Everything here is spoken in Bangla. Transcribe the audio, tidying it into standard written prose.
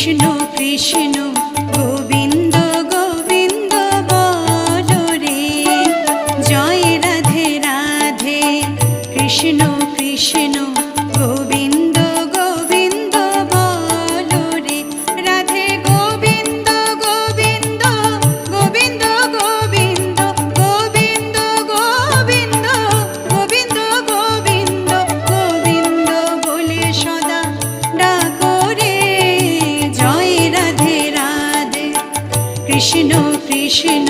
কৃষ্ণ কৃষ্ণ গোবিন্দ গোবিন্দ বলো রে, জয় রাধে রাধে কৃষ্ণ কৃষ্ণ গোবিন্দ গোবিন্দ বলো রে, রাধে গোবিন্দ গোবিন্দ গোবিন্দ গোবিন্দ গোবিন্দ গোবিন্দ গোবিন্দ গোবিন্দ গোবিন্দ বলে সদা ডাকো রে, জয় রাধে রাধে কৃষ্ণ কৃষ্ণ